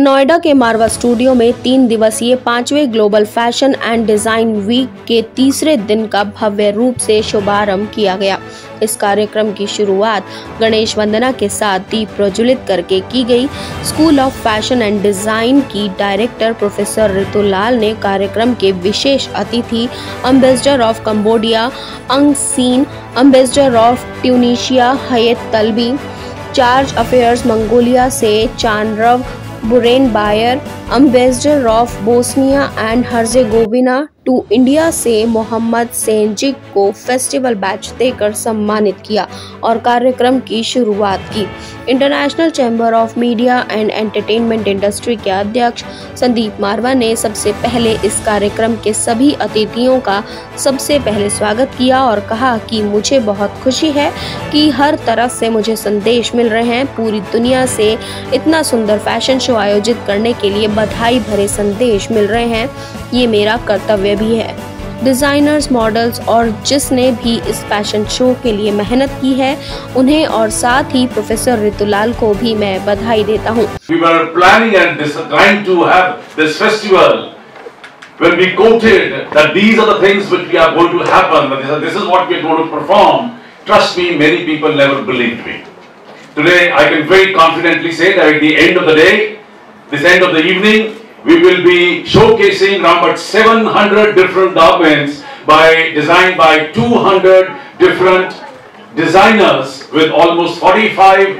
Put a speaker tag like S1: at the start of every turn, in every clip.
S1: नोएडा के मारवा स्टूडियो में 3 दिवसीय 5वें global fashion and design week के तीसरे दिन का भव्य रूप से शुभारंभ किया गया। इस कार्यक्रम की शुरुआत गणेश वंदना के साथ दीप प्रज्वलित करके की गई। School of fashion and design की डायरेक्टर प्रोफेसर ऋतु लाल ने कार्यक्रम के विशेष अतिथि ambassador of Cambodia Ung Sean, ambassador of Tunisia Hayet Talbi, chargé d'affaires Mongolia से Chanrav Burenbayar, ambassador of Bosnia and Herzegovina to India से मोहम्मद सेंजिक को फेस्टिवल बैच देकर सम्मानित किया और कार्यक्रम की शुरुआत की। International chamber of media and entertainment industry के अध्यक्ष संदीप मारवा ने सबसे पहले इस कार्यक्रम के सभी अतिथियों का सबसे पहले स्वागत किया और कहा कि मुझे बहुत खुशी है कि हर तरफ से मुझे संदेश मिल रहे हैं। पूरी दुनिया से इतना सुंदर फैशन शो आयोजित करने के लिए बधाई भरे संदेश मिल रहे हैं, ये मेरा कर्तव्य भी है। डिजाइनर्स, मॉडल्स और जिसने भी इस फैशन शो के लिए मेहनत की है उन्हें और साथ ही प्रोफेसर ऋतुलाल को भी मैं बधाई देता हूँ।
S2: We were planning and trying to have this festival when we quoted that these are the things which we are going to happen, this is what we are going to perform. Trust me, many people never believed me. Today I can very confidently say that at the end of the day, this end of the evening, we will be showcasing around 700 different garments designed by 200 different designers with almost 45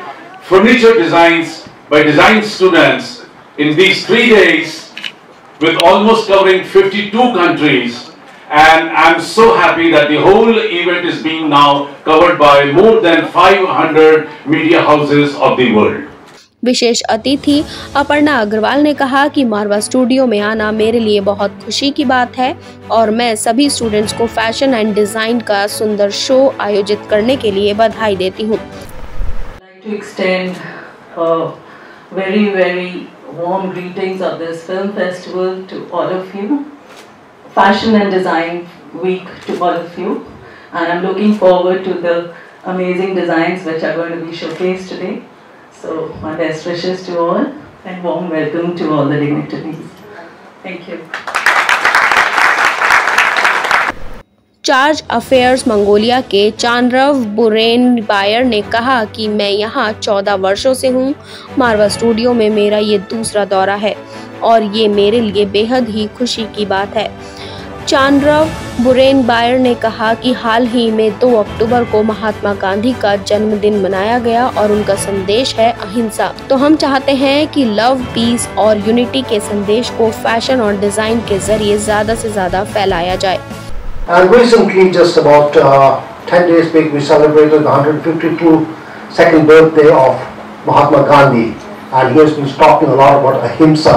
S2: furniture designs by design students in these 3 days with almost covering 52 countries. And I'm so happy that the whole event is being now covered by more than 500 media houses of the world.
S1: विशेष अतिथि अपर्णा अग्रवाल ने कहा कि मारवा studio में आना मेरे लिए बहुत खुशी की बात है और मैं सभी स्टूडेंट्स को फैशन एंड डिजाइन का सुंदर शो आयोजित करने के लिए बधाई देती हूँ।
S3: Very, very warm greetings of this film festival to all of you. Fashion and Design Week to all of you. And I'm looking forward to the amazing designs which are going to be showcased today. So my best wishes to all and warm welcome to all the dignitaries. Thank you.
S1: Charge d'affaires Mongolia के चानरव बुरेनबायर ने कहा कि मैं यहाँ 14 वर्षों से हूँ। मारवा studio में मेरा ये दूसरा दौरा है और ये मेरे लिए बेहद ही खुशी की बात है। चानरव बुरेनबायर ने कहा कि हाल ही में 2 अक्टूबर को महात्मा गांधी का जन्मदिन मनाया गया और उनका संदेश है अहिंसा। तो हम चाहते हैं कि लव, पीस और यूनिटी के संदेश को फैशन और डिजाइन के जरिए ज्यादा से ज्यादा फैलाया जाए।
S4: And recently, just about 10 days back, we celebrated the 152nd birthday of Mahatma Gandhi, and he has been talking a lot about ahimsa.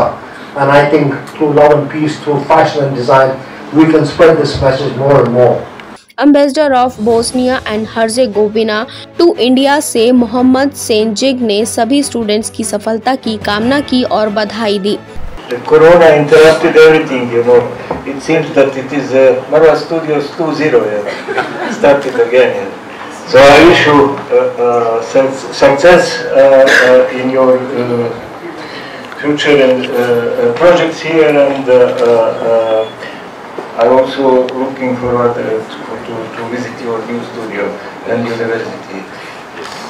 S4: And I think through love and peace, through fashion and design, we can spread this message more and more.
S1: Ambassador of Bosnia and Herzegovina to India से मोहम्मद सेंजिक ने सभी students की सफलता की कामना की और बधाई दी।
S5: The corona interrupted everything, you know. It seems that it is Marwa Studios 2.0, started again. So I wish you success in your future and projects here, and I'm also looking forward to visit your new studio and university,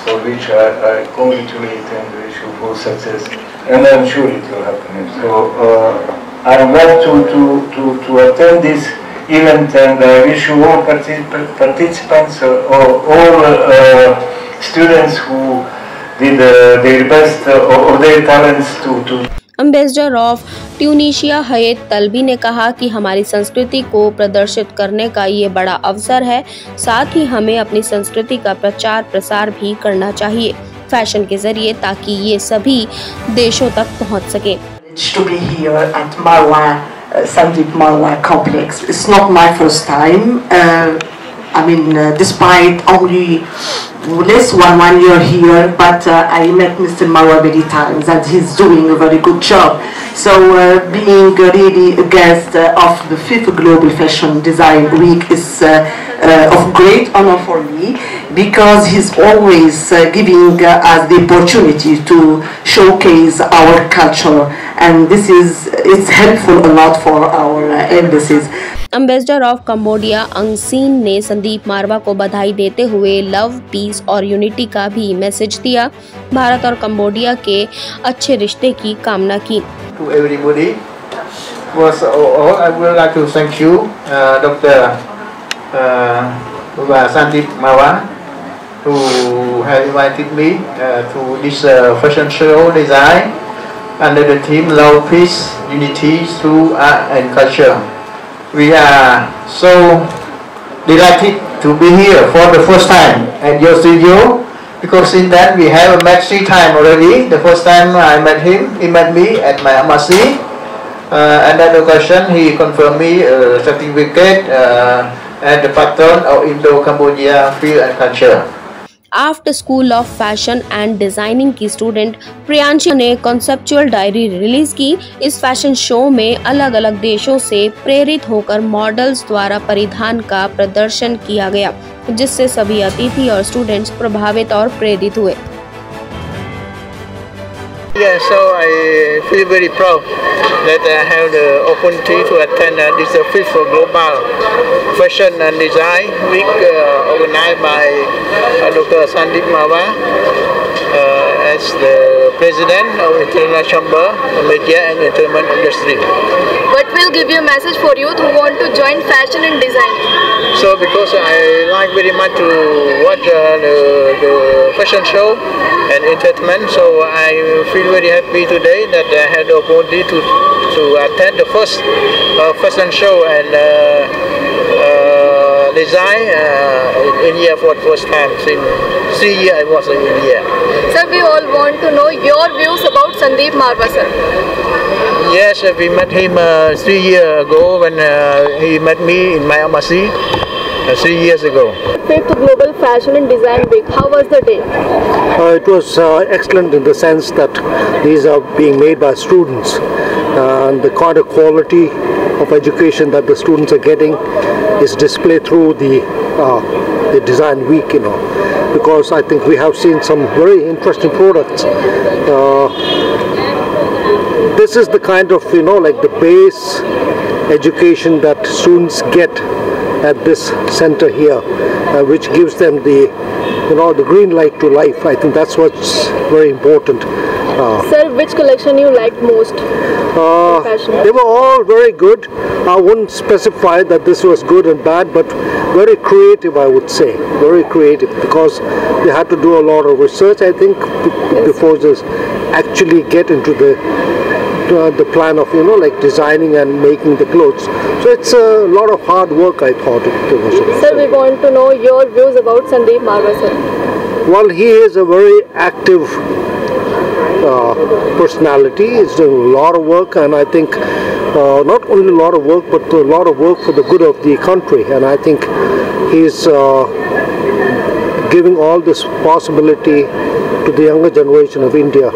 S5: for which I congratulate and wish you full success, and I'm sure it will happen. So I'm glad to attend this event, and I wish you all participants, all students who did their best or their talents to
S1: ambassador of Tunisia Hayet Talbi ने कहा कि हमारी संस्कृति को प्रदर्शित करने का ये बड़ा अवसर है, साथ ही हमें अपनी संस्कृति का प्रचार प्रसार भी करना चाहिए फैशन के जरिए, ताकि ये सभी देशों तक पहुंच सके।
S6: To be here at Marwa, Sandeep Marwa complex. It's not my first time. I mean, despite only less one year here, but I met Mr. Marwa many times, and he's doing a very good job. So being really a guest of the 5th Global Fashion Design Week is of great honor for me, because he's always giving us the opportunity to showcase our culture, and it's helpful a lot for our embassies.
S1: Ambassador of Cambodia Ung scene ने संदीप मारवा को बधाई देते हुए love, piece और unity का भी message दिया। भारत और कंबोडिया के अच्छे रिश्ते की कामना की।
S7: To everybody, first of all, I would like to thank you, Dr. Sandeep Marwa, who have invited me to this fashion show design under the theme Love, Peace, Unity through Art and Culture. We are so delighted to be here for the first time at your studio, because in that we have met 3 times already. The first time I met him, he met me at my embassy. And that occasion he confirmed me a certificate at the patron of Indo-Cambodia Field and Culture.
S1: After school of fashion and designing की student Priyanshi ने conceptual diary release की। इस fashion show में अलग अलग देशों से प्रेरित होकर मॉडल्स द्वारा परिधान का प्रदर्शन किया गया, जिससे सभी अतिथि और स्टूडेंट्स प्रभावित और प्रेरित हुए।
S7: Yeah, so I feel very proud that I have the opportunity to attend this 5th Global Fashion and Design Week organized by Dr. Sandeep Marwa as the President of International Chamber of Media and Entertainment Industry.
S8: What will give you a message for youth who want to join fashion and design?
S7: So because I like very much to watch the fashion show and entertainment, so I feel very happy today that I had the opportunity to attend the first fashion show and design in India for the first time. Since 3 years I was in India.
S8: Sir, we all want to know your views about Sandeep Marwa, sir.
S7: Yes, we met him 3 years ago when he met me in my embassy 3 years ago.
S8: 5th Global Fashion and Design Week, how was the day?
S4: It was excellent in the sense that these are being made by students, and the kind of quality of education that the students are getting is displayed through the design week, because I think we have seen some very interesting products. This is the kind of like the base education that students get at this center here, which gives them the green light to life. I think that's what's very important.
S8: Sir, which collection you liked most?
S4: They were all very good. I wouldn't specify that this was good and bad, but very creative, I would say. Very creative, because they had to do a lot of research, I think, before they actually get into the plan of like designing and making the clothes. So it's a lot of hard work, I thought.
S8: Sir, we want to know your views about Sandeep Marwa, sir.
S4: Well, he is a very active personality. He's doing a lot of work, and I think not only a lot of work, but a lot of work for the good of the country. And I think he's giving all this possibility to the younger generation of India